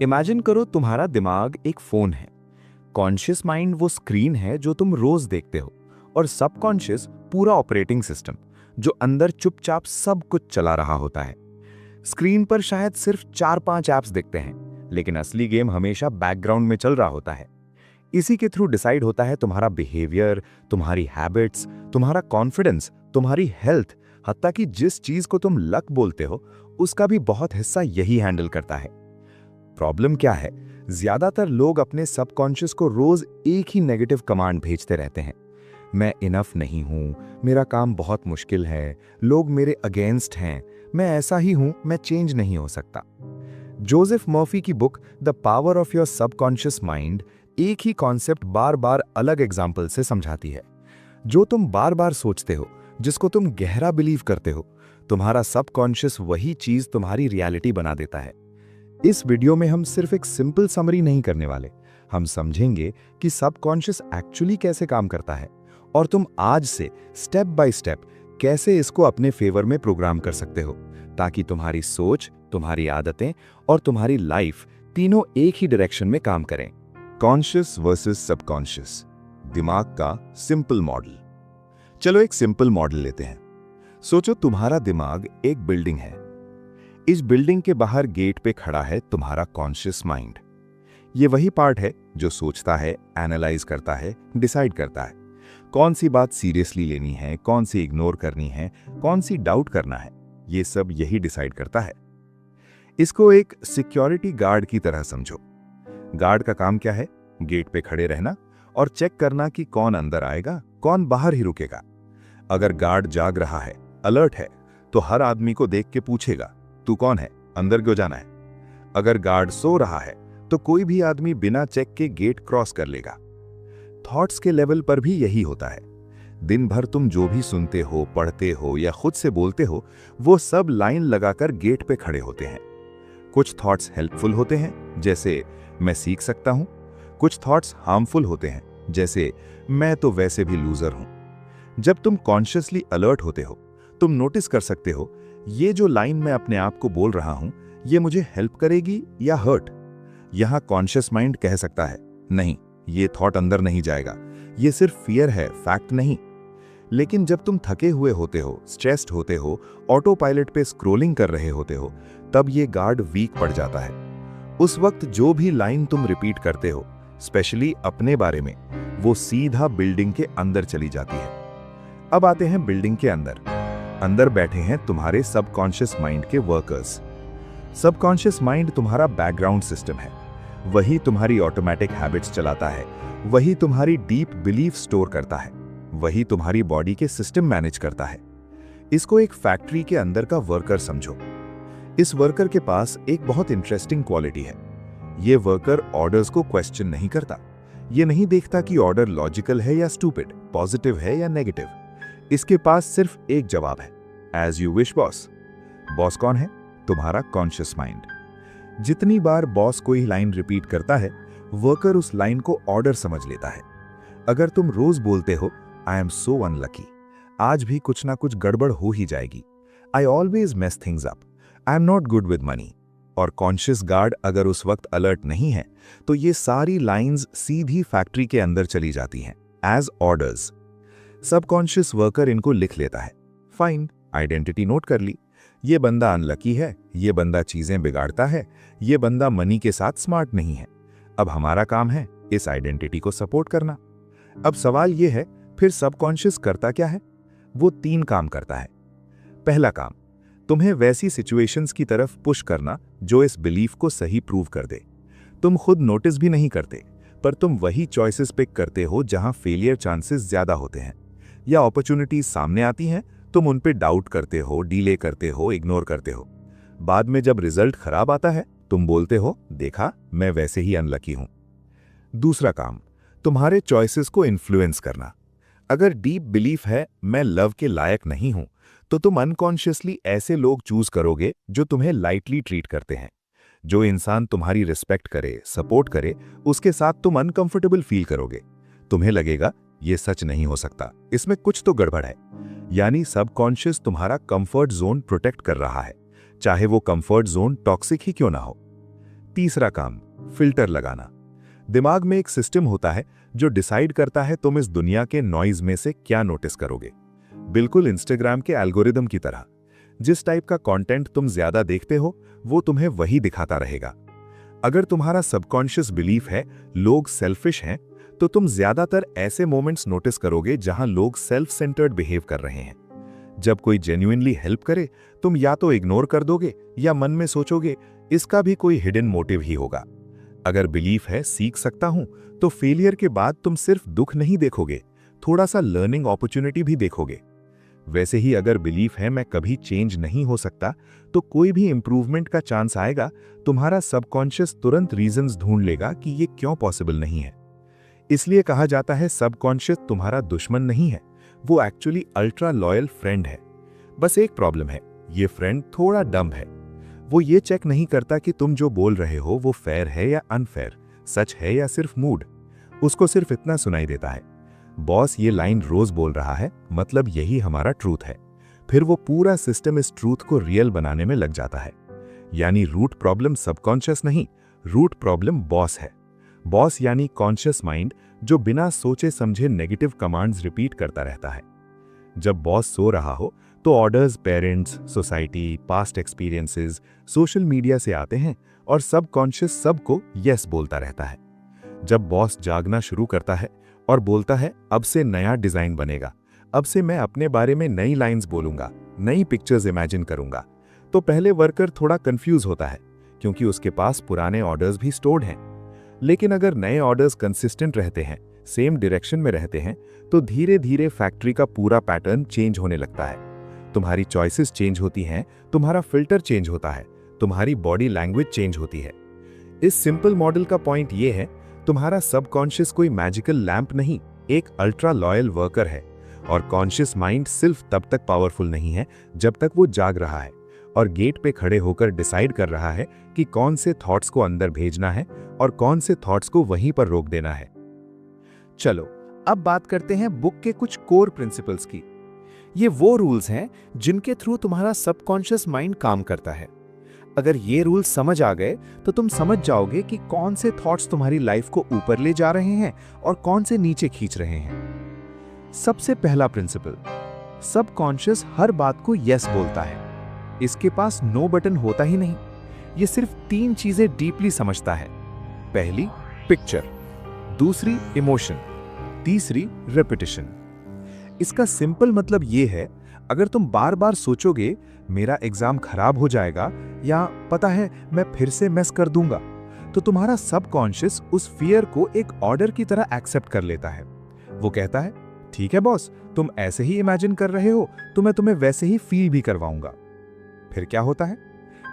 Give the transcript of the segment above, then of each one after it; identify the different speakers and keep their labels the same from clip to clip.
Speaker 1: Imagine करो तुम्हारा दिमाग एक फोन है। कॉन्शियस माइंड वो स्क्रीन है जो तुम रोज देखते हो, और सबकॉन्शियस पूरा ऑपरेटिंग सिस्टम जो अंदर चुपचाप सब कुछ चला रहा होता है। स्क्रीन पर शायद सिर्फ 4-5 ऐप्स दिखते हैं, लेकिन असली गेम हमेशा बैकग्राउंड में चल रहा होता है। इसी के थ्रू डिसाइड होता है तुम्हारा बिहेवियर, तुम्हारी हैबिट्स, तुम्हारा कॉन्फिडेंस, तुम्हारी हेल्थ, हत्ता कि जिस चीज को तुम लक बोलते हो उसका भी बहुत हिस्सा यही हैंडल करता है। प्रॉब्लम क्या है, ज्यादातर लोग अपने सबकॉन्शियस को रोज एक ही नेगेटिव कमांड भेजते रहते हैं। मैं इनफ नहीं हूं, मेरा काम बहुत मुश्किल है, लोग मेरे अगेंस्ट हैं, मैं ऐसा ही हूं, मैं चेंज नहीं हो सकता। जोसेफ मर्फी की book the power of your subconscious mind एक ही कॉन्सेप्ट बार बार अलग एग्जाम्पल से समझाती है। जो तुम बार बार सोचते हो, जिसको तुम गहरा बिलीव करते हो, तुम्हारा सबकॉन्शियस वही चीज तुम्हारी रियलिटी बना देता है। इस वीडियो में हम सिर्फ एक सिंपल समरी नहीं करने वाले, हम समझेंगे कि सबकॉन्शियस एक्चुअली कैसे काम करता है और तुम आज से स्टेप बाय स्टेप कैसे इसको अपने फेवर में प्रोग्राम कर सकते हो, ताकि तुम्हारी सोच, तुम्हारी आदतें और तुम्हारी लाइफ तीनों एक ही डायरेक्शन में काम करें।
Speaker 2: कॉन्शियस वर्सेस सबकॉन्शियस, दिमाग का सिंपल मॉडल। चलो एक सिंपल मॉडल लेते हैं। सोचो तुम्हारा दिमाग एक बिल्डिंग है। इस बिल्डिंग के बाहर गेट पे खड़ा है तुम्हारा कॉन्शियस माइंड। ये वही पार्ट है जो सोचता है, एनालाइज करता है, डिसाइड करता है कौन सी बात सीरियसली लेनी है, कौन सी इग्नोर करनी है, कौन सी डाउट करना है। ये सब यही डिसाइड करता है। इसको एक सिक्योरिटी गार्ड की तरह समझो। गार्ड का काम क्या है? गेट पे खड़े रहना और चेक करना कि कौन अंदर आएगा, कौन बाहर ही रुकेगा। अगर गार्ड जाग रहा है, अलर्ट है, तो हर आदमी को देख के पूछेगा, तू कौन है, अंदर क्यों जाना है? अगर गार्ड सो रहा है तो कोई भी आदमी बिना चेक के गेट क्रॉस कर लेगा। थॉट्स के लेवल पर भी यही होता है। दिन भर तुम जो भी सुनते हो, पढ़ते हो या खुद से बोलते हो, वो सब लाइन लगाकर गेट पे खड़े होते हैं। कुछ थॉट्स हेल्पफुल होते हैं, जैसे मैं सीख सकता हूं। कुछ थॉट्स हार्मफुल होते हैं, जैसे मैं तो वैसे भी लूजर हूं। जब तुम कॉन्शियसली अलर्ट होते हो, तुम नोटिस कर सकते हो, ये जो लाइन मैं अपने आप को बोल रहा हूं, ये मुझे हेल्प करेगी या हर्ट। यहां कॉन्शियस माइंड कह सकता है, नहीं, ये थॉट अंदर नहीं जाएगा, ये सिर्फ फियर है, फैक्ट नहीं। लेकिन जब तुम थके हुए होते हो, स्ट्रेस्ड होते हो, ऑटो पायलट पे स्क्रोलिंग कर रहे होते हो, तब ये गार्ड वीक पड़ जाता है। उस वक्त जो भी लाइन तुम रिपीट करते हो, स्पेशली अपने बारे में, वो सीधा बिल्डिंग के अंदर चली जाती है। अब आते हैं बिल्डिंग के अंदर। अंदर बैठे हैं तुम्हारे सबकॉन्शियस माइंड के वर्कर्स। सबकॉन्शियस माइंड तुम्हारा बैकग्राउंड सिस्टम है। वही तुम्हारी ऑटोमेटिक हैबिट्स चलाता है, वही तुम्हारी डीप बिलीफ स्टोर करता है, वही तुम्हारी बॉडी के सिस्टम मैनेज करता है। इसको एक फैक्ट्री के अंदर का वर्कर समझो। इस वर्कर के पास एक बहुत इंटरेस्टिंग क्वालिटी है। ये वर्कर ऑर्डर्स को क्वेश्चन नहीं करता। ये नहीं देखता कि ऑर्डर लॉजिकल है या स्टूपिड, पॉजिटिव है या नेगेटिव। इसके पास सिर्फ एक जवाब है, as you wish boss. Boss कौन है? तुम्हारा कॉन्शियस माइंड। जितनी बार बॉस कोई लाइन रिपीट करता है, वर्कर उस लाइन को ऑर्डर समझ लेता है। अगर तुम रोज बोलते हो, आई एम सो अनलकी, आज भी कुछ ना कुछ गड़बड़ हो ही जाएगी, I always mess things up, I am not good with money, और कॉन्शियस गार्ड अगर उस वक्त अलर्ट नहीं है, तो ये सारी लाइंस सीधी फैक्ट्री के अंदर चली जाती हैं एज ऑर्डर्स। सबकॉन्शियस वर्कर इनको लिख लेता है। फाइन, आइडेंटिटी नोट कर ली। ये बंदा अनलकी है, ये बंदा चीजें बिगाड़ता है, ये बंदा मनी के साथ स्मार्ट नहीं है। अब हमारा काम है इस आइडेंटिटी को सपोर्ट करना। अब सवाल ये है, फिर सबकॉन्शियस करता क्या है? वो 3 काम करता है। पहला काम, तुम्हें वैसी सिचुएशंस की तरफ पुश करना जो इस बिलीफ को सही प्रूव कर दे। तुम खुद नोटिस भी नहीं करते, पर तुम वही चॉइसेस पिक करते हो जहां फेलियर चांसेस ज्यादा होते हैं, या अपॉर्चुनिटीज सामने आती हैं, तुम उन पे डाउट करते हो, डीले करते हो, इग्नोर करते हो। बाद में जब रिजल्ट खराब आता है, तुम बोलते हो, देखा, मैं वैसे ही अनलकी हूं। दूसरा काम, तुम्हारे चॉइसेस को इन्फ्लुएंस करना। अगर डीप बिलीफ है मैं लव के लायक नहीं हूं, तो तुम अनकॉन्शियसली ऐसे लोग चूज करोगे जो तुम्हें लाइटली ट्रीट करते हैं। जो इंसान तुम्हारी रिस्पेक्ट करे, सपोर्ट करे, उसके साथ तुम अनकंफर्टेबल फील करोगे। तुम्हें लगेगा ये सच नहीं हो सकता, इसमें कुछ तो गड़बड़ है। यानी सबकॉन्शियस तुम्हारा कंफर्ट जोन प्रोटेक्ट कर रहा है, चाहे वो कंफर्ट जोन टॉक्सिक ही क्यों ना हो। तीसरा काम, फिल्टर लगाना। दिमाग में एक सिस्टम होता है जो डिसाइड करता है तुम इस दुनिया के नॉइज में से क्या नोटिस करोगे। बिल्कुल इंस्टाग्राम के एल्गोरिदम की तरह, जिस टाइप का कंटेंट तुम ज्यादा देखते हो वो तुम्हें वही दिखाता रहेगा। अगर तुम्हारा सबकॉन्शियस बिलीफ है लोग सेल्फिश हैं, तो तुम ज्यादातर ऐसे मोमेंट्स नोटिस करोगे जहां लोग सेल्फ सेंटर्ड बिहेव कर रहे हैं। जब कोई जेन्युइनली हेल्प करे, तुम या तो इग्नोर कर दोगे या मन में सोचोगे इसका भी कोई हिडन मोटिव ही होगा। अगर बिलीफ है सीख सकता हूं, तो फेलियर के बाद तुम सिर्फ दुख नहीं देखोगे, थोड़ा सा लर्निंग अपॉर्चुनिटी भी देखोगे। वैसे ही अगर बिलीफ है मैं कभी चेंज नहीं हो सकता, तो कोई भी इंप्रूवमेंट का चांस आएगा, तुम्हारा सबकॉन्शियस तुरंत रीजंस ढूंढ लेगा कि ये क्यों पॉसिबल नहीं है। इसलिए कहा जाता है सबकॉन्शियस तुम्हारा दुश्मन नहीं है, वो एक्चुअली अल्ट्रा लॉयल फ्रेंड है। बस एक प्रॉब्लम है, ये फ्रेंड थोड़ा डम्ब है। वो ये चेक नहीं करता कि तुम जो बोल रहे हो वो फेयर है या अनफेयर, सच है या सिर्फ मूड। उसको सिर्फ इतना सुनाई देता है, बॉस ये लाइन रोज बोल रहा है, मतलब यही हमारा ट्रूथ है। फिर वो पूरा सिस्टम इस ट्रूथ को रियल बनाने में लग जाता है। यानी रूट प्रॉब्लम सबकॉन्शियस नहीं, रूट प्रॉब्लम बॉस है। बॉस यानी कॉन्शियस माइंड, जो बिना सोचे समझे नेगेटिव कमांड्स रिपीट करता रहता है। जब बॉस सो रहा हो तो orders parents, society, past experiences, social media से आते हैं और सबकॉन्शियस सबको यस बोलता रहता है। जब बॉस जागना शुरू करता है और बोलता है अब से नया डिजाइन बनेगा, अब से मैं अपने बारे में नई लाइंस बोलूंगा, नई पिक्चर्स इमेजिन करूंगा, तो पहले वर्कर थोड़ा कंफ्यूज होता है, क्योंकि उसके पास पुराने ऑर्डर्स भी स्टोर्ड हैं। लेकिन अगर नए ऑर्डर्स कंसिस्टेंट रहते हैं, सेम डायरेक्शन में रहते हैं, तो धीरे धीरे फैक्ट्री का पूरा पैटर्न चेंज होने लगता है। तुम्हारी चॉइसेस चेंज होती हैं, तुम्हारा फिल्टर चेंज होता है, तुम्हारी बॉडी लैंग्वेज चेंज होती है। इस सिंपल मॉडल का पॉइंट ये है, तुम्हारा सबकॉन्शियस कोई मैजिकल लैंप नहीं, एक अल्ट्रा लॉयल वर्कर है। और कॉन्शियस माइंड सिर्फ तब तक पावरफुल नहीं है जब तक वो जाग रहा है और गेट पे खड़े होकर डिसाइड कर रहा है कि कौन से थॉट्स को अंदर भेजना है और कौन से थॉट्स को वहीं पर रोक देना है।
Speaker 1: चलो अब बात करते हैं बुक के कुछ कोर प्रिंसिपल्स की। ये वो रूल्स हैं जिनके थ्रू तुम्हारा सबकॉन्शियस माइंड काम करता है। अगर ये रूल्स समझ आ गए तो तुम समझ जाओगे कि कौन से थॉट्स तुम्हारी लाइफ को ऊपर ले जा रहे हैं और कौन से नीचे खींच रहे हैं। सबसे पहला प्रिंसिपल, सबकॉन्शियस हर बात को यस बोलता है। इसके पास नो बटन होता ही नहीं, ये सिर्फ 3 चीजें डीपली समझता है। पहली पिक्चर, दूसरी इमोशन, तीसरी रेपिटेशन। इसका सिंपल मतलब ये है, अगर तुम बार बार सोचोगे मेरा एग्जाम खराब हो जाएगा या पता है मैं फिर से मिस कर दूंगा, तो तुम्हारा सबकॉन्शियस उस फियर को एक ऑर्डर की तरह एक्सेप्ट कर लेता है। वो कहता है ठीक है बॉस, तुम ऐसे ही इमेजिन कर रहे हो तो मैं तुम्हें वैसे ही फील भी करवाऊंगा। फिर क्या होता है,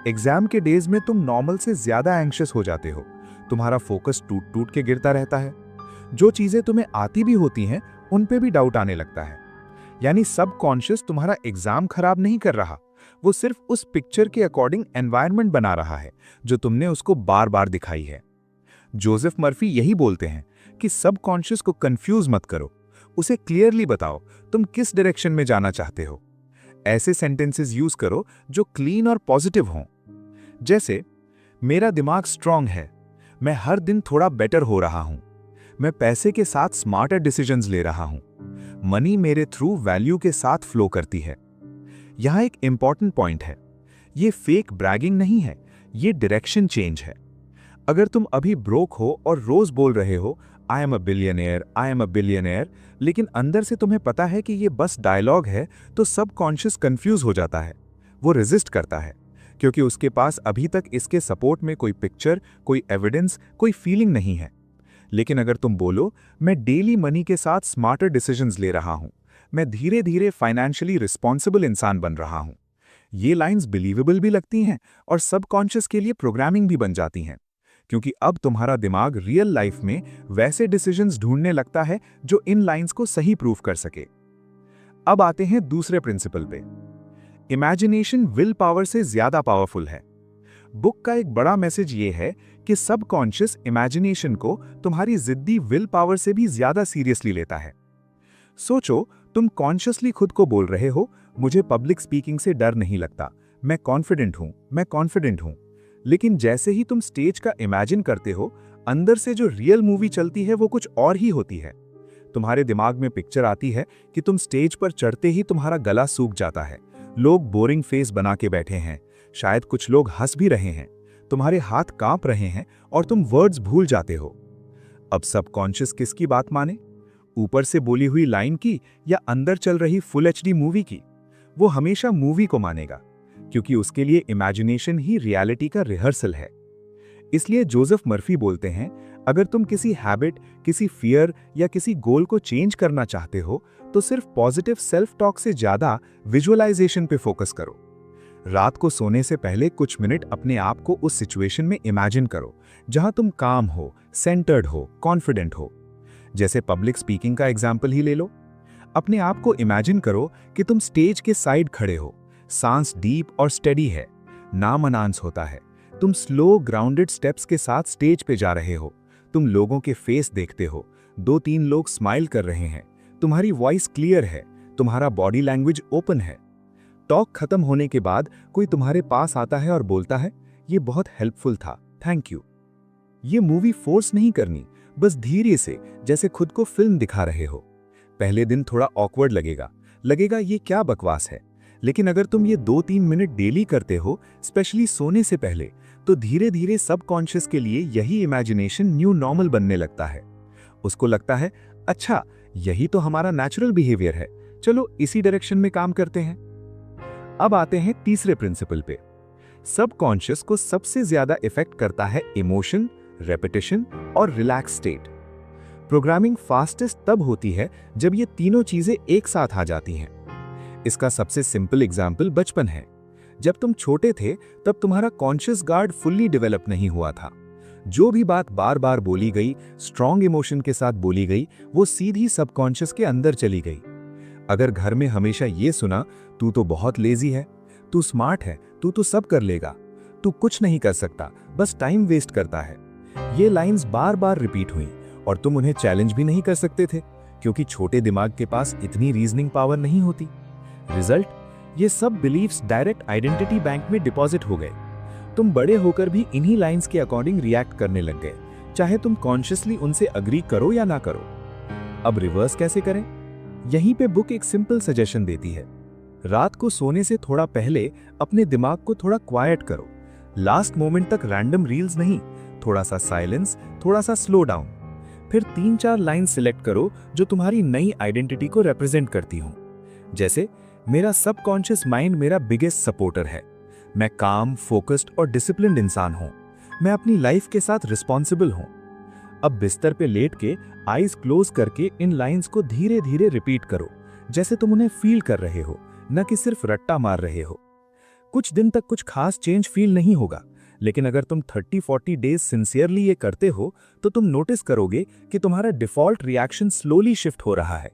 Speaker 1: एग्जाम के डेज में तुम नॉर्मल से ज्यादा एंग्शियस हो जाते हो, तुम्हारा फोकस टूट टूट के गिरता रहता है, जो चीजें तुम्हें आती भी होती हैं उन पे भी डाउट आने लगता है। यानी सबकॉन्शियस तुम्हारा एग्जाम खराब नहीं कर रहा, वो सिर्फ उस पिक्चर के अकॉर्डिंग एनवायरनमेंट बना रहा है जो तुमने उसको बार बार दिखाई है। जोसेफ मर्फी यही बोलते हैं कि सबकॉन्शियस को कंफ्यूज मत करो, उसे क्लियरली बताओ तुम किस डायरेक्शन में जाना चाहते हो। ऐसे सेंटेंसेस यूज करो जो क्लीन और पॉजिटिव हों, जैसे मेरा दिमाग स्ट्रांग है, मैं हर दिन थोड़ा बेटर हो रहा हूं, मैं पैसे के साथ स्मार्टर डिसीजंस ले रहा हूं, मनी मेरे थ्रू वैल्यू के साथ फ्लो करती है। यहां एक इंपॉर्टेंट पॉइंट है, ये फेक ब्रैगिंग नहीं है, ये डायरेक्शन चेंज है। अगर तुम अभी ब्रोक हो और रोज बोल रहे हो आई am a billionaire, I am a billionaire, लेकिन अंदर से तुम्हें पता है कि ये बस डायलॉग है, तो सबकॉन्शियस कंफ्यूज हो जाता है, वो रेजिस्ट करता है, क्योंकि उसके पास अभी तक इसके सपोर्ट में कोई पिक्चर, कोई एविडेंस, कोई फीलिंग नहीं है। लेकिन अगर तुम बोलो मैं डेली मनी के साथ स्मार्टर डिसीजंस ले रहा हूं, मैं धीरे धीरे फाइनेंशियली रिस्पॉन्सिबल इंसान बन रहा हूं, ये लाइंस बिलीवेबल भी लगती हैं और सबकॉन्शियस के लिए प्रोग्रामिंग भी बन जाती हैं, क्योंकि अब तुम्हारा दिमाग रियल लाइफ में वैसे डिसीजंस ढूंढने लगता है जो इन लाइंस को सही प्रूव कर सके। अब आते हैं दूसरे प्रिंसिपल पे, इमेजिनेशन विल पावर से ज्यादा पावरफुल है। बुक का एक बड़ा मैसेज ये है कि सबकॉन्शियस इमेजिनेशन को तुम्हारी जिद्दी विल पावर से भी ज्यादा सीरियसली लेता है। सोचो, तुम कॉन्शियसली खुद को बोल रहे हो मुझे पब्लिक स्पीकिंग से डर नहीं लगता, मैं कॉन्फिडेंट हूं, मैं कॉन्फिडेंट हूं, लेकिन जैसे ही तुम स्टेज का इमेजिन करते हो, अंदर से जो रियल मूवी चलती है वो कुछ और ही होती है। तुम्हारे दिमाग में पिक्चर आती है कि तुम स्टेज पर चढ़ते ही तुम्हारा गला सूख जाता है, लोग बोरिंग फेस बना के बैठे हैं, शायद कुछ लोग हंस भी रहे हैं, तुम्हारे हाथ कांप रहे हैं और तुम वर्ड्स भूल जाते हो। अब सबकॉन्शियस किसकी बात माने? ऊपर से बोली हुई लाइन की या अंदर चल रही फुल एचडी मूवी की? वो हमेशा मूवी को मानेगा, क्योंकि उसके लिए इमेजिनेशन ही रियलिटी का रिहर्सल है। इसलिए जोसेफ मर्फी बोलते हैं, अगर तुम किसी हैबिट, किसी फियर या किसी गोल को चेंज करना चाहते हो तो सिर्फ पॉजिटिव सेल्फ टॉक से ज्यादा विजुअलाइजेशन पे फोकस करो। रात को सोने से पहले कुछ मिनट अपने आप को उस सिचुएशन में इमेजिन करो जहां तुम काम हो, सेंटर्ड हो, कॉन्फिडेंट हो। जैसे पब्लिक स्पीकिंग का एग्जाम्पल ही ले लो। अपने आप को इमेजिन करो कि तुम स्टेज के साइड खड़े हो, सांस डीप और स्टेडी है, नाम अनाउंस होता है, तुम स्लो ग्राउंडेड स्टेप्स के साथ स्टेज पे जा रहे हो, तुम लोगों के फेस देखते हो, 2-3 लोग स्माइल कर रहे हैं, तुम्हारी वॉइस क्लियर है, तुम्हारा बॉडी लैंग्वेज ओपन है। टॉक खत्म होने के बाद कोई तुम्हारे पास आता है और बोलता है, ये बहुत हेल्पफुल था, थैंक यू। ये मूवी फोर्स नहीं करनी, बस धीरे से, जैसे खुद को फिल्म दिखा रहे हो। पहले दिन थोड़ा ऑकवर्ड लगेगा ये क्या बकवास है, लेकिन अगर तुम ये 2-3 मिनट डेली करते हो, स्पेशली सोने से पहले, तो धीरे धीरे सबकॉन्शियस के लिए यही इमेजिनेशन न्यू नॉर्मल बनने लगता है। उसको लगता है, अच्छा यही तो हमारा नेचुरल बिहेवियर है, चलो इसी डायरेक्शन में काम करते हैं। अब आते हैं तीसरे प्रिंसिपल पे। सबकॉन्शियस को सबसे ज्यादा इफेक्ट करता है इमोशन, रेपिटेशन और रिलैक्स स्टेट। प्रोग्रामिंग फास्टेस्ट तब होती है जब ये तीनों चीजें एक साथ आ जाती हैं। इसका सबसे सिंपल एग्जाम्पल बचपन है। जब तुम छोटे थे तब तुम्हारा कॉन्शियस गार्ड फुल्ली डेवलप नहीं हुआ था। जो भी बात बार बार बोली गई, स्ट्रॉन्ग इमोशन के साथ बोली गई, वो सीधी सबकॉन्शियस के अंदर चली गई। अगर घर में हमेशा ये सुना, तू तो बहुत लेजी है, तू स्मार्ट है, तू तो सब कर लेगा, तू कुछ नहीं कर सकता, बस टाइम वेस्ट करता है, ये लाइंस बार बार रिपीट हुई और तुम उन्हें चैलेंज भी नहीं कर सकते थे, क्योंकि छोटे दिमाग के पास इतनी रीजनिंग पावर नहीं होती। रिजल्ट, ये सब बिलीफ्स डायरेक्ट आइडेंटिटी बैंक में डिपॉजिट हो गए। तुम बड़े होकर भी इन्हीं लाइंस के अकॉर्डिंग रिएक्ट करने लग गए, चाहे तुम कॉन्शियसली उनसे अग्री करो या ना करो। अब रिवर्स कैसे करें? यहीं पे बुक एक सिंपल सजेशन देती है। रात को सोने से थोड़ा पहले अपने दिमाग को थोड़ा क्वाइट करो। लास्ट मोमेंट तक रैंडम रील्स नहीं, थोड़ा सा साइलेंस, थोड़ा सा स्लो डाउन। फिर 3-4 लाइन सिलेक्ट करो जो तुम्हारी नई आइडेंटिटी को रिप्रेजेंट करती हो। जैसे, मेरा सबकॉन्शियस माइंड मेरा बिगेस्ट सपोर्टर है, मैं काम, फोकस्ड और डिसिप्लिन्ड इंसान हूं, मैं अपनी लाइफ के साथ रिस्पॉन्सिबल हूं। अब बिस्तर पे लेट के आईज क्लोज करके इन लाइंस को धीरे धीरे रिपीट करो, जैसे तुम उन्हें फील कर रहे हो, न कि सिर्फ रट्टा मार रहे हो। कुछ दिन तक कुछ खास चेंज फील नहीं होगा, लेकिन अगर तुम 30-40 डेज सिंसियरली ये करते हो तो तुम नोटिस करोगे कि तुम्हारा डिफॉल्ट रिएक्शन स्लोली शिफ्ट हो रहा है।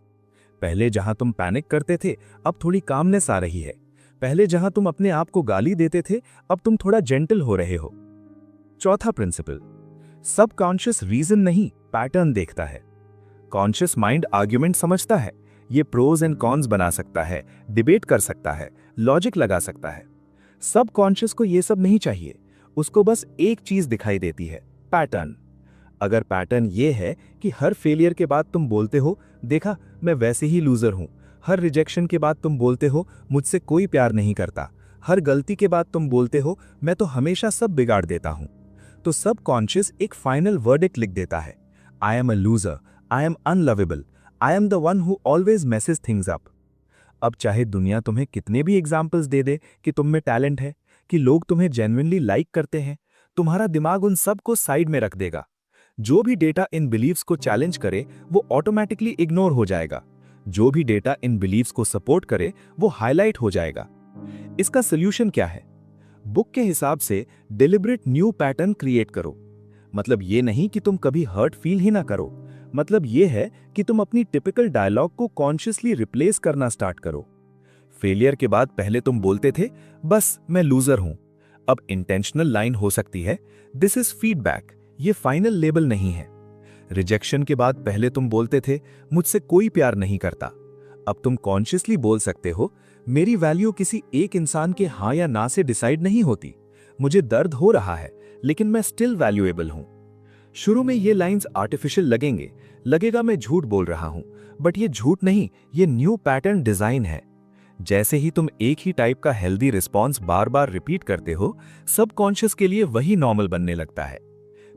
Speaker 1: पहले जहां तुम पैनिक करते थे, अब थोड़ी कामनेस आ रही है। पहले जहां तुम अपने आप को गाली देते थे, अब तुम थोड़ा जेंटल हो रहे हो। चौथा प्रिंसिपल, सबकॉन्शियस रीजन नहीं, पैटर्न देखता है। कॉन्शियस माइंड आर्ग्यूमेंट समझता है, ये प्रोज एंड कॉन्स बना सकता है, डिबेट कर सकता है, लॉजिक लगा सकता है। सबकॉन्शियस को ये सब नहीं चाहिए, उसको बस एक चीज दिखाई देती है, पैटर्न। अगर पैटर्न ये है कि हर फेलियर के बाद तुम बोलते हो, देखा मैं वैसे ही लूजर हूं, हर रिजेक्शन के बाद तुम बोलते हो, मुझसे कोई प्यार नहीं करता, हर गलती के बाद तुम बोलते हो, मैं तो हमेशा सब बिगाड़ देता हूं, तो सबकॉन्शियस एक फाइनल वर्डिक्ट लिख देता है, I am a loser, I am unlovable, I am the one who always messes things up. अब चाहे दुनिया तुम्हें कितने भी एग्जाम्पल्स दे दे कि तुम में टैलेंट है, कि लोग तुम्हें जेन्युइनली लाइक करते हैं, तुम्हारा दिमाग उन सब को साइड में रख देगा। जो भी डेटा इन बिलीव्स को चैलेंज करे वो ऑटोमेटिकली इग्नोर हो जाएगा, जो भी डेटा इन बिलीव्स को सपोर्ट करे वो हाईलाइट हो जाएगा। इसका सोल्यूशन क्या है? बुक के हिसाब से डिलिबरेट न्यू पैटर्न क्रिएट करो। मतलब ये नहीं कि तुम कभी हर्ट फील ही ना करो, मतलब ये है कि तुम अपनी टिपिकल डायलॉग को कॉन्शियसली रिप्लेस करना स्टार्ट करो। फेलियर के बाद पहले तुम बोलते थे, बस मैं लूजर हूं, अब इंटेंशनल लाइन हो सकती है, दिस इज फीडबैक, ये फाइनल लेबल नहीं है। रिजेक्शन के बाद पहले तुम बोलते थे, मुझसे कोई प्यार नहीं करता, अब तुम कॉन्शियसली बोल सकते हो, मेरी वैल्यू किसी एक इंसान के हाँ या ना से डिसाइड नहीं होती, मुझे दर्द हो रहा है, लेकिन मैं स्टिल वैल्यूएबल हूं। शुरू में ये लाइंस आर्टिफिशियल लगेंगे, लगेगा मैं झूठ बोल रहा हूं, बट ये झूठ नहीं, ये न्यू पैटर्न डिजाइन है। जैसे ही तुम एक ही टाइप का हेल्दी रिस्पॉन्स बार बार रिपीट करते हो, सबकॉन्शियस के लिए वही नॉर्मल बनने लगता है।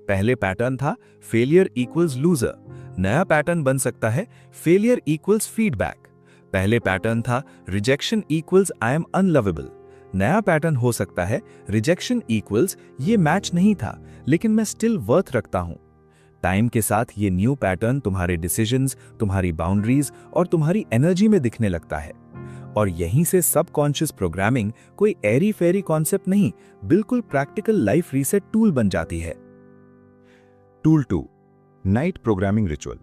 Speaker 1: पहले पैटर्न था फेलियर इक्वल्स लूजर, नया पैटर्न बन सकता है फेलियर इक्वल्स फीडबैक। पहले पैटर्न था रिजेक्शन इक्वल्स आई एम अनलवेबल, नया पैटर्न हो सकता है रिजेक्शन इक्वल्स ये मैच नहीं था, लेकिन मैं स्टिल वर्थ रखता हूं। टाइम के साथ ये न्यू पैटर्न तुम्हारे डिसीजंस, तुम्हारी बाउंड्रीज और तुम्हारी एनर्जी में दिखने लगता है। और यहीं से सबकॉन्शियस प्रोग्रामिंग कोई एरी फेरी कॉन्सेप्ट नहीं, बिल्कुल प्रैक्टिकल लाइफ रीसेट टूल बन जाती है।
Speaker 2: Tool 2, night programming ritual.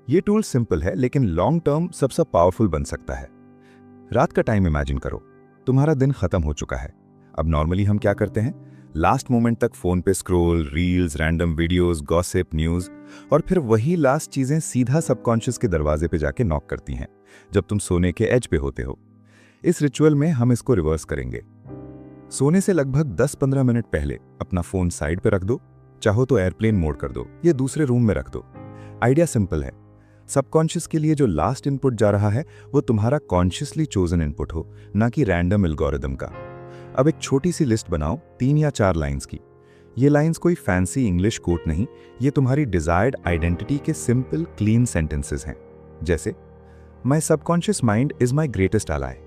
Speaker 2: ये टूल सिंपल है लेकिन लॉन्ग टर्म सबसे पावरफुल बन सकता है। रात का टाइम इमेजिन करो, तुम्हारा दिन खत्म हो चुका है। अब नॉर्मली हम क्या करते हैं, लास्ट मोमेंट तक फोन पे scroll, reels, random videos, gossip, news, और फिर वही लास्ट चीजें सीधा सबकॉन्शियस के दरवाजे पे जाके नॉक करती हैं जब तुम सोने के एज पे होते हो। इस रिचुअल में हम इसको रिवर्स करेंगे। सोने से लगभग 10-15 मिनट पहले अपना फोन साइड पे रख दो, चाहो तो एयरप्लेन मोड कर दो या दूसरे रूम में रख दो। आइडिया सिंपल है, सबकॉन्शियस के लिए जो लास्ट इनपुट जा रहा है वो तुम्हारा कॉन्शियसली चोजन इनपुट हो, ना कि रैंडम एल्गोरिदम का। अब एक छोटी सी लिस्ट बनाओ 3 या 4 लाइंस की। ये लाइंस कोई फैंसी इंग्लिश कोट नहीं, ये तुम्हारी डिजायर्ड आइडेंटिटी के सिंपल क्लीन सेंटेंसेस हैं। जैसे my subconscious mind is my greatest ally,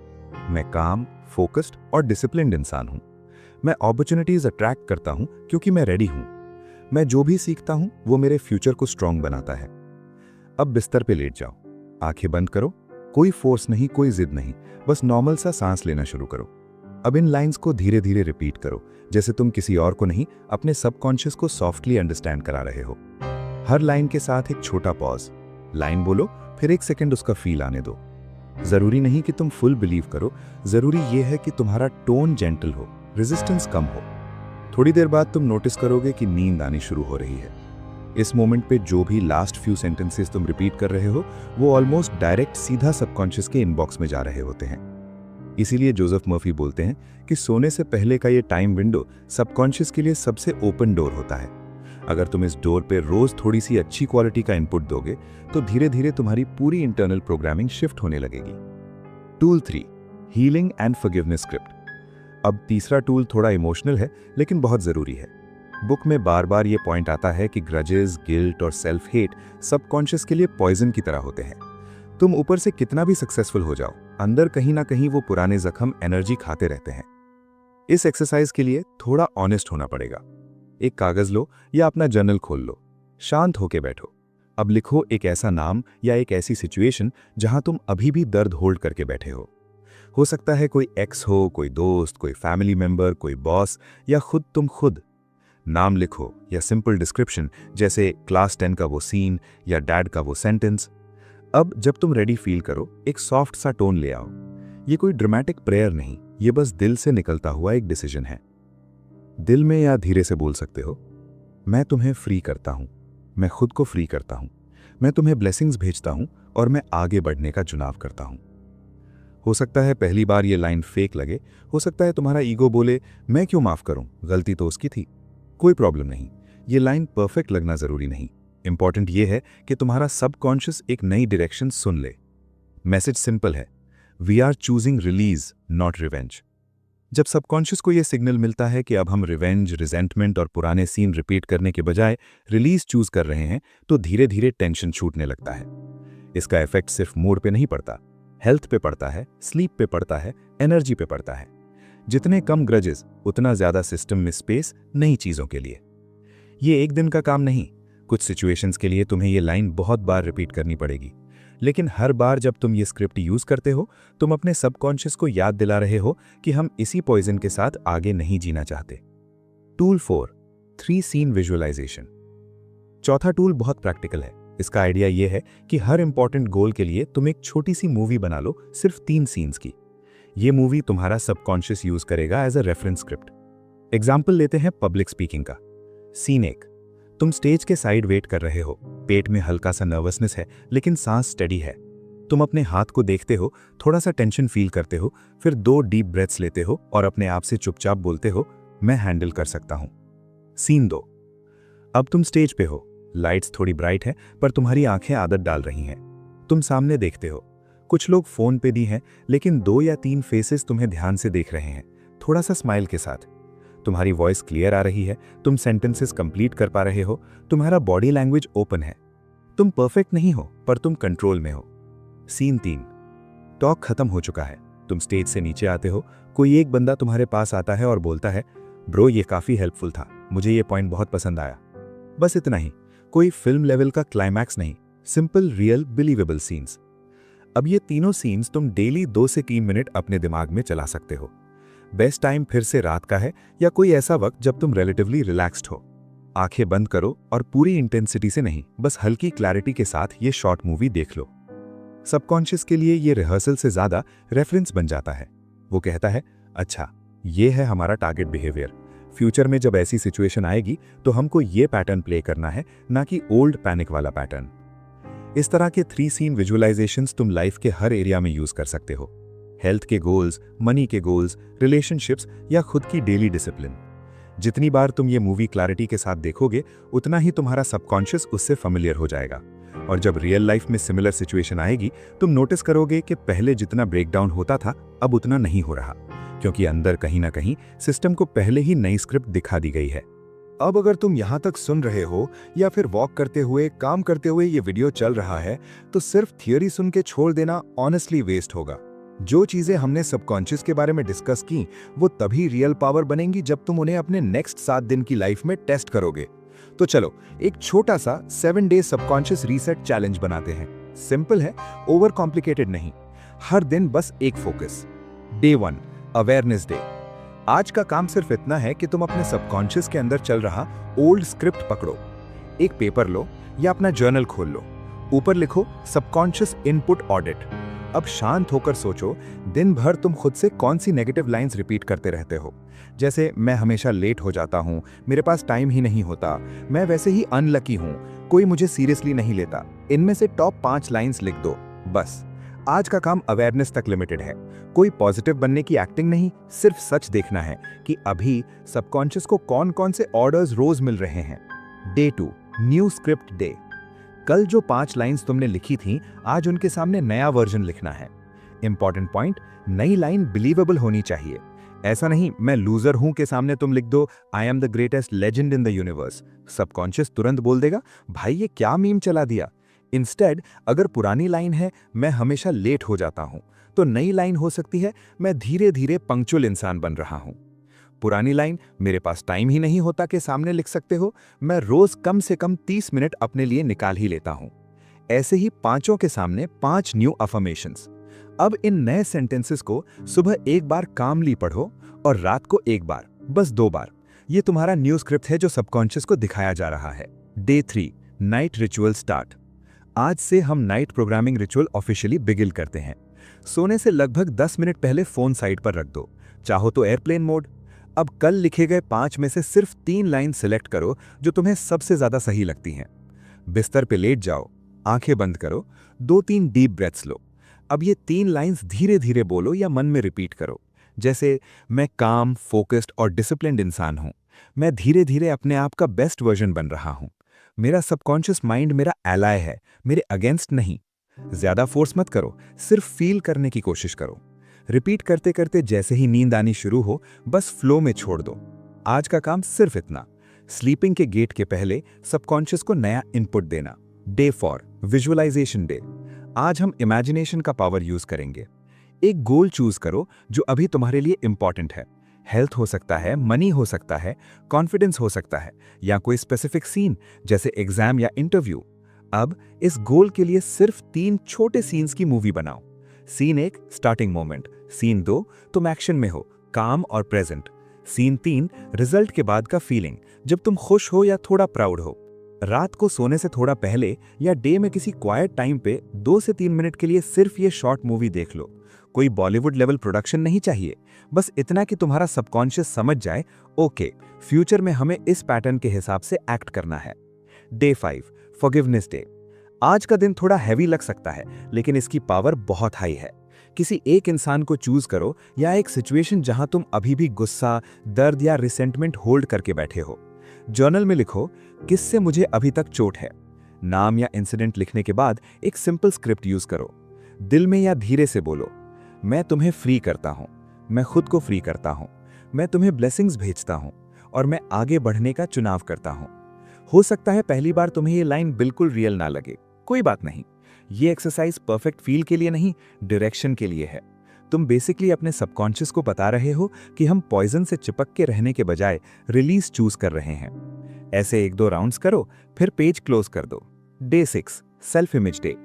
Speaker 2: मैं काम, फोकस्ड और डिसिप्लिन्ड इंसान हूं। मैं अपॉर्चुनिटीज अट्रैक्ट करता हूं क्योंकि मैं रेडी हूं। मैं जो भी सीखता हूं वो मेरे फ्यूचर को स्ट्रांग बनाता है। अब बिस्तर पे लेट जाओ, आंखें बंद करो, कोई फोर्स नहीं, कोई जिद नहीं, बस नॉर्मल सा सांस लेना शुरू करो। अब इन लाइंस को धीरे धीरे रिपीट करो, जैसे तुम किसी और को नहीं, अपने सबकॉन्शियस को सॉफ्टली अंडरस्टैंड करा रहे हो। हर लाइन के साथ एक छोटा पॉज, लाइन बोलो, फिर 1 सेकंड उसका फील आने दो। जरूरी नहीं कि तुम फुल बिलीव करो, जरूरी यह है कि तुम्हारा टोन जेंटल हो, रेजिस्टेंस कम हो। थोड़ी देर बाद तुम नोटिस करोगे कि नींद आनी शुरू हो रही है। इस मोमेंट पे जो भी लास्ट फ्यू सेंटेंसेस तुम रिपीट कर रहे हो वो ऑलमोस्ट डायरेक्ट सीधा सबकॉन्शियस के इनबॉक्स में जा रहे होते हैं। इसीलिए जोसेफ मर्फी बोलते हैं कि सोने से पहले का ये टाइम विंडो सबकॉन्शियस के लिए सबसे ओपन डोर होता है। अगर तुम इस डोर पे रोज थोड़ी सी अच्छी क्वालिटी का इनपुट दोगे तो धीरे धीरे तुम्हारी पूरी इंटरनल प्रोग्रामिंग शिफ्ट होने लगेगी। Tool 3, healing and forgiveness script. अब तीसरा टूल थोड़ा इमोशनल है लेकिन बहुत जरूरी है। बुक में बार बार ये पॉइंट आता है कि ग्रजेस, गिल्ट और सेल्फ हेट सबकॉन्शियस के लिए पॉइजन की तरह होते हैं। तुम ऊपर से कितना भी सक्सेसफुल हो जाओ, अंदर कहीं ना कहीं वो पुराने जख्म एनर्जी खाते रहते हैं। इस एक्सरसाइज के लिए थोड़ा ऑनेस्ट होना पड़ेगा। एक कागज लो या अपना जर्नल खोल लो, शांत होके बैठो। अब लिखो एक ऐसा नाम या एक ऐसी सिचुएशन जहां तुम अभी भी दर्द होल्ड करके बैठे हो सकता है कोई एक्स हो, कोई दोस्त, कोई फैमिली मेंबर, कोई बॉस या खुद तुम खुद। नाम लिखो या सिंपल डिस्क्रिप्शन जैसे क्लास 10 का वो सीन या डैड का वो सेंटेंस। अब जब तुम रेडी फील करो, एक सॉफ्ट सा टोन ले आओ। ये कोई ड्रामेटिक प्रेयर नहीं, ये बस दिल से निकलता हुआ एक डिसीजन है। दिल में या धीरे से बोल सकते हो, मैं तुम्हें फ्री करता हूं, मैं खुद को फ्री करता हूं, मैं तुम्हें ब्लेसिंग्स भेजता हूं और मैं आगे बढ़ने का चुनाव करता हूं। हो सकता है पहली बार ये लाइन फेक लगे, हो सकता है तुम्हारा ईगो बोले मैं क्यों माफ करूं, गलती तो उसकी थी। कोई प्रॉब्लम नहीं, ये लाइन परफेक्ट लगना जरूरी नहीं। इंपॉर्टेंट ये है कि तुम्हारा सबकॉन्शियस एक नई डायरेक्शन सुन ले। मैसेज सिंपल है, we are choosing release not revenge. जब सबकॉन्शियस को यह सिग्नल मिलता है कि अब हम रिवेंज, रिजेंटमेंट और पुराने सीन रिपीट करने के बजाय रिलीज चूज कर रहे हैं, तो धीरे धीरे टेंशन छूटने लगता है। इसका इफेक्ट सिर्फ मूड पे नहीं पड़ता, हेल्थ पे पड़ता है, स्लीप पे पड़ता है, एनर्जी पे पड़ता है। जितने कम ग्रजेस, उतना ज्यादा सिस्टम में स्पेस नई चीजों के लिए। ये एक दिन का काम नहीं, कुछ सिचुएशंस के लिए तुम्हें ये लाइन बहुत बार रिपीट करनी पड़ेगी। लेकिन हर बार जब तुम ये स्क्रिप्ट यूज करते हो, तुम अपने सबकॉन्शियस को याद दिला रहे हो कि हम इसी पॉइजन के साथ आगे नहीं जीना चाहते। Tool 4, 3 scene visualisation. चौथा टूल बहुत प्रैक्टिकल है। इसका आइडिया यह है कि हर इंपॉर्टेंट गोल के लिए तुम एक छोटी सी मूवी बना लो, सिर्फ 3 सीन्स की। ये मूवी तुम्हारा सबकॉन्शियस यूज करेगा as a reference script. Example लेते हैं पब्लिक स्पीकिंग का। सीन 1, तुम स्टेज के साइड वेट कर रहे हो, पेट में हल्का सा नर्वसनेस है लेकिन सांस स्टेडी है। तुम अपने हाथ को देखते हो, थोड़ा सा टेंशन फील करते हो, फिर 2 डीप ब्रेथ्स लेते हो और अपने आप से चुपचाप बोलते हो, मैं हैंडल कर सकता हूं। सीन 2। अब तुम स्टेज पे हो, लाइट्स थोड़ी ब्राइट है पर तुम्हारी आंखें आदत डाल रही हैं। तुम सामने देखते हो, कुछ लोग फोन पे भी हैं, लेकिन 2 या 3 फेसेस तुम्हें ध्यान से देख रहे हैं, थोड़ा सा स्माइल के साथ। तुम्हारी वॉइस क्लियर आ रही है, तुम सेंटेंसेस कंप्लीट कर पा रहे हो, तुम्हारा बॉडी लैंग्वेज ओपन है। तुम परफेक्ट नहीं हो पर तुम कंट्रोल में हो। सीन 3। टॉक खत्म हो चुका है, तुम स्टेज से नीचे आते हो, कोई एक बंदा तुम्हारे पास आता है और बोलता है, ब्रो ये काफी हेल्पफुल था, मुझे ये पॉइंट बहुत पसंद आया। बस इतना ही, कोई फिल्म लेवल का क्लाइमैक्स नहीं, सिंपल रियल बिलीवेबल सीन्स। अब ये तीनों सीन्स तुम डेली 2 से 3 मिनट अपने दिमाग में चला सकते हो। बेस्ट टाइम फिर से रात का है या कोई ऐसा वक्त जब तुम रिलेटिवली रिलैक्स्ड हो। आंखें बंद करो और पूरी इंटेंसिटी से नहीं, बस हल्की क्लैरिटी के साथ ये शॉर्ट मूवी देख लो। सबकॉन्शियस के लिए ये रिहर्सल से ज्यादा रेफरेंस बन जाता है। वो कहता है, अच्छा ये है हमारा टारगेट बिहेवियर, फ्यूचर में जब ऐसी सिचुएशन आएगी तो हमको ये पैटर्न प्ले करना है, ना कि ओल्ड पैनिक वाला पैटर्न। इस तरह के 3 सीन विजुअलाइजेशंस तुम लाइफ के हर एरिया में यूज कर सकते हो। हेल्थ के गोल्स, मनी के गोल्स, रिलेशनशिप्स या खुद की डेली डिसिप्लिन। जितनी बार तुम ये मूवी क्लैरिटी के साथ देखोगे, उतना ही तुम्हारा सबकॉन्शियस उससे फेमिलियर हो जाएगा। और जब रियल लाइफ में सिमिलर सिचुएशन आएगी, तुम नोटिस करोगे कि पहले जितना ब्रेकडाउन होता था अब उतना नहीं हो रहा, क्योंकि अंदर कहीं ना कहीं सिस्टम को पहले ही नई स्क्रिप्ट दिखा दी गई है। अब अगर तुम यहां तक सुन रहे हो या फिर वॉक करते हुए, काम करते हुए ये वीडियो चल रहा है, तो सिर्फ थियोरी सुन के छोड़ देना ऑनेस्टली वेस्ट होगा। जो चीजें हमने सबकॉन्शियस के बारे में डिस्कस की, वो तभी रियल पावर बनेंगी जब तुम उन्हें अपने नेक्स्ट 7 दिन की लाइफ में टेस्ट करोगे। तो चलो एक छोटा सा 7 डे सबकॉन्शियस रीसेट चैलेंज बनाते हैं। सिंपल है, ओवर कॉम्प्लिकेटेड नहीं। हर दिन बस एक फोकस। Day 1 awareness day. आज का काम सिर्फ इतना है कि तुम अपने सबकॉन्शियस के अंदर चल रहा ओल्ड स्क्रिप्ट पकड़ो। एक पेपर लो या अपना जर्नल खोल लो, ऊपर लिखो सबकॉन्शियस इनपुट ऑडिट। अब शांत होकर सोचो, दिन भर तुम खुद से कौन सी नेगेटिव लाइंस रिपीट करते रहते हो। जैसे मैं हमेशा लेट हो जाता हूँ, मेरे पास टाइम ही नहीं होता, मैं वैसे ही अनलकी हूँ, कोई मुझे सीरियसली नहीं लेता। इनमें से टॉप 5 लाइंस लिख दो बस। आज का काम अवेयरनेस तक लिमिटेड है, कोई पॉजिटिव बनने की एक्टिंग नहीं, सिर्फ सच देखना है कि अभी सबकॉन्शियस को कौन कौन से ऑर्डर्स रोज मिल रहे हैं। Day 2 new script day. कल जो 5 लाइंस तुमने लिखी थी, आज उनके सामने नया वर्जन लिखना है। इंपॉर्टेंट पॉइंट, नई लाइन बिलीवेबल होनी चाहिए। ऐसा नहीं मैं लूजर हूं के सामने तुम लिख दो आई am the greatest legend in the universe, subconscious तुरंत बोल देगा भाई ये क्या मीम चला दिया। इंस्टेड अगर पुरानी लाइन है मैं हमेशा लेट हो जाता हूं, तो नई लाइन हो सकती है मैं धीरे धीरे पंक्चुअल इंसान बन रहा हूं। पुरानी लाइन मेरे पास टाइम ही नहीं होता के सामने लिख सकते हो मैं रोज कम से कम 30 मिनट अपने लिए निकाल ही लेता हूं। ऐसे ही 5 के सामने 5 न्यू अफर्मेशंस। अब इन नए सेंटेंसेस को सुबह एक बार कामली पढ़ो और रात को एक बार, बस 2 बार। ये तुम्हारा न्यू स्क्रिप्ट है जो सबकॉन्शियस को दिखाया जा रहा है। Day 3 night ritual start. आज से हम night programming ritual officially begin करते हैं। सोने से लगभग 10 मिनट पहले फोन साइड पर रख दो, चाहो तो एयरप्लेन मोड। अब कल लिखे गए 5 में से सिर्फ 3 लाइन सिलेक्ट करो जो तुम्हें सबसे ज्यादा सही लगती हैं। बिस्तर पे लेट जाओ, आंखें बंद करो, 2-3 डीप ब्रेथ्स लो। अब ये 3 लाइंस धीरे धीरे बोलो या मन में रिपीट करो, जैसे मैं काम, फोकस्ड और डिसिप्लिन्ड इंसान हूं, मैं धीरे धीरे अपने आप का बेस्ट वर्जन बन रहा हूं, मेरा सबकॉन्शियस माइंड मेरा एलाय है, मेरे अगेंस्ट नहीं। ज्यादा फोर्स मत करो, सिर्फ फील करने की कोशिश करो। रिपीट करते करते जैसे ही नींद आनी शुरू हो बस फ्लो में छोड़ दो। आज का काम सिर्फ इतना, स्लीपिंग के गेट के पहले सबकॉन्शियस को नया इनपुट देना। Day 4 visualisation day. आज हम इमेजिनेशन का पावर यूज करेंगे। एक गोल चूज करो जो अभी तुम्हारे लिए इंपॉर्टेंट है। हेल्थ हो सकता है, मनी हो सकता है, कॉन्फिडेंस हो सकता है, या कोई स्पेसिफिक सीन जैसे एग्जाम या इंटरव्यू। अब इस गोल के लिए सिर्फ 3 छोटे सीन्स की मूवी बनाओ। सीन 1 स्टार्टिंग मोमेंट, सीन 2 तुम एक्शन में हो, काम और प्रेजेंट, सीन 3 रिजल्ट के बाद का फीलिंग, जब तुम खुश हो या थोड़ा प्राउड हो। रात को सोने से थोड़ा पहले या डे में किसी क्वाइट टाइम पे 2 से 3 मिनट के लिए सिर्फ ये शॉर्ट मूवी देख लो। कोई बॉलीवुड लेवल प्रोडक्शन नहीं चाहिए, बस इतना कि तुम्हारा सबकॉन्शियस समझ जाए ओके फ्यूचर में हमें इस पैटर्न के हिसाब से एक्ट करना है। Day 5 forgiveness day. आज का दिन थोड़ा हैवी लग सकता है, लेकिन इसकी पावर बहुत हाई है,
Speaker 1: किसी एक इंसान को चूज करो या एक सिचुएशन जहां तुम अभी भी गुस्सा, दर्द या रिसेंटमेंट होल्ड करके बैठे हो। जर्नल में लिखो, किससे मुझे अभी तक चोट है। नाम या इंसिडेंट लिखने के बाद एक सिंपल स्क्रिप्ट यूज करो। दिल में या धीरे से बोलो, मैं तुम्हें फ्री करता हूं, मैं खुद को फ्री करता हूं, मैं तुम्हें ब्लेसिंग्स भेजता हूं और मैं आगे बढ़ने का चुनाव करता हूं। हो सकता है पहली बार तुम्हें ये लाइन बिल्कुल रियल ना लगे, कोई बात नहीं। ये एक्सरसाइज परफेक्ट फील के लिए नहीं, डायरेक्शन के लिए है। तुम बेसिकली अपने सबकॉन्शियस को बता रहे हो कि हम पॉइजन से चिपक के रहने के बजाय रिलीज चूज कर रहे हैं। ऐसे 1-2 राउंड्स करो, फिर पेज क्लोज कर दो। Day 6, self image day.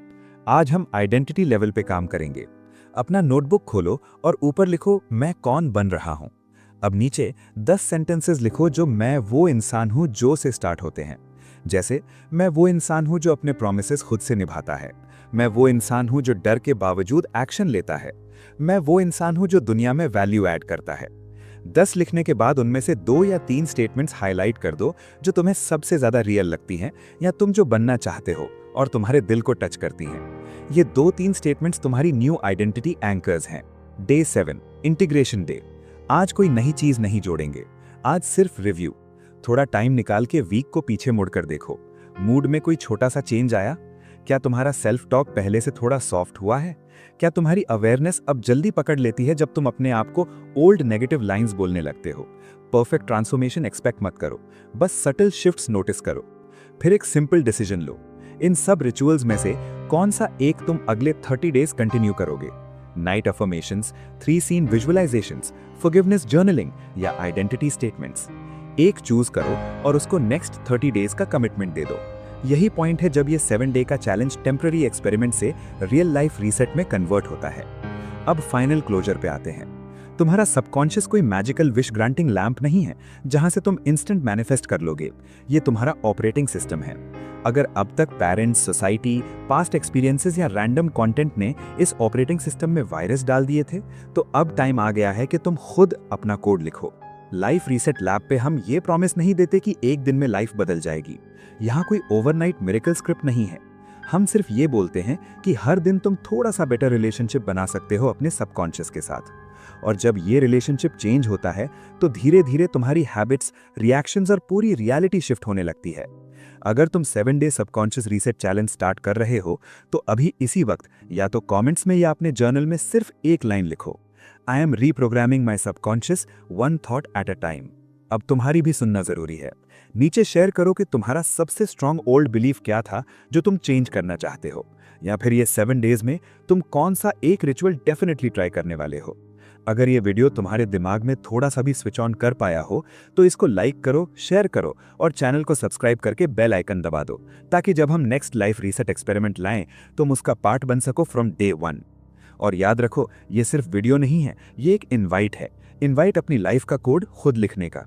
Speaker 1: आज हम आइडेंटिटी लेवल पे काम करेंगे। अपना नोटबुक खोलो और ऊपर लिखो, मैं कौन बन रहा हूं। अब नीचे 10 सेंटेंसेस लिखो जो मैं वो इंसान हूं जो से स्टार्ट होते हैं। जैसे, मैं वो इंसान हूं जो अपने प्रॉमिसेस खुद से निभाता है, मैं वो इंसान हूं जो डर के बावजूद एक्शन लेता है, मैं वो इंसान हूं जो दुनिया में वैल्यू ऐड करता है। 10 लिखने के बाद उनमें से 2 या 3 स्टेटमेंट्स हाईलाइट कर दो जो तुम्हें सबसे ज्यादा रियल लगती हैं या तुम जो बनना चाहते हो और तुम्हारे दिल को टच करती हैं। ये 2-3 स्टेटमेंट्स तुम्हारी न्यू आइडेंटिटी एंकर्स हैं। Day 7, integration day. आज कोई नई चीज नहीं जोड़ेंगे, आज सिर्फ रिव्यू। थोड़ा टाइम निकाल के वीक को पीछे मुड़कर देखो। मूड में कोई छोटा सा चेंज आया? क्या तुम्हारा सेल्फ टॉक पहले से थोड़ा सॉफ्ट हुआ है? क्या तुम्हारी अवेयरनेस अब जल्दी पकड़ लेती है जब तुम अपने आप को ओल्ड नेगेटिव लाइंस बोलने लगते हो? परफेक्ट ट्रांसफॉर्मेशन एक्सपेक्ट मत करो, बस सटल शिफ्ट्स नोटिस करो। फिर एक सिंपल डिसीजन लो, इन सब रिचुअल्स में से कौन सा एक तुम अगले 30 डेज कंटिन्यू करोगे? Night affirmations, 3 scene visualisations, forgiveness journaling या आइडेंटिटी स्टेटमेंट्स। एक चूज करो और उसको नेक्स्ट 30 डेज का कमिटमेंट दे दो। यही पॉइंट है जब ये 7 डे का चैलेंज टेम्पररी एक्सपेरिमेंट से रियल लाइफ रीसेट में कन्वर्ट होता है। अब फाइनल क्लोजर पे आते हैं। तुम्हारा सबकॉन्शियस कोई मैजिकल विश ग्रांटिंग लैंप नहीं है जहां से तुम इंस्टेंट मैनिफेस्ट कर लोगे। ये तुम्हारा ऑपरेटिंग सिस्टम है। अगर अब तक पेरेंट्स, सोसाइटी, पास्ट एक्सपीरियंसेस या रैंडम कंटेंट ने इस ऑपरेटिंग सिस्टम में वायरस डाल दिए थे, तो अब टाइम आ गया है कि तुम खुद अपना कोड लिखो। लाइफ रीसेट लैब पे हम ये प्रॉमिस नहीं देते कि एक दिन में लाइफ बदल जाएगी। यहाँ कोई ओवरनाइट मिरेकल स्क्रिप्ट नहीं है। हम सिर्फ ये बोलते हैं कि हर दिन तुम थोड़ा सा बेटर रिलेशनशिप बना सकते हो अपने सबकॉन्शियस के साथ। और जब ये रिलेशनशिप चेंज होता है तो धीरे धीरे तुम्हारी हैबिट्स, रिएक्शंस और पूरी रियलिटी शिफ्ट होने लगती है। अगर तुम 7 day subconscious reset challenge start कर रहे हो तो अभी इसी वक्त या तो कमेंट्स में या अपने जर्नल में सिर्फ एक लाइन लिखो, I am reprogramming my subconscious 1 thought at a time. अब तुम्हारी भी सुनना जरूरी है। नीचे शेयर करो कि तुम्हारा सबसे स्ट्रॉन्ग ओल्ड बिलीफ क्या था जो तुम चेंज करना चाहते हो, या फिर ये 7 डेज में तुम कौन सा एक रिचुअल डेफिनेटली ट्राई करने वाले हो। अगर ये वीडियो तुम्हारे दिमाग में थोड़ा सा भी स्विच ऑन कर पाया हो तो इसको लाइक करो, शेयर करो और चैनल को सब्सक्राइब करके बेल आइकन दबा दो, ताकि जब हम नेक्स्ट लाइफ रीसेट एक्सपेरिमेंट लाएं तुम उसका पार्ट बन सको फ्रॉम डे 1। और याद रखो, ये सिर्फ वीडियो नहीं है, ये एक इनवाइट है। इनवाइट अपनी लाइफ का कोड खुद लिखने का।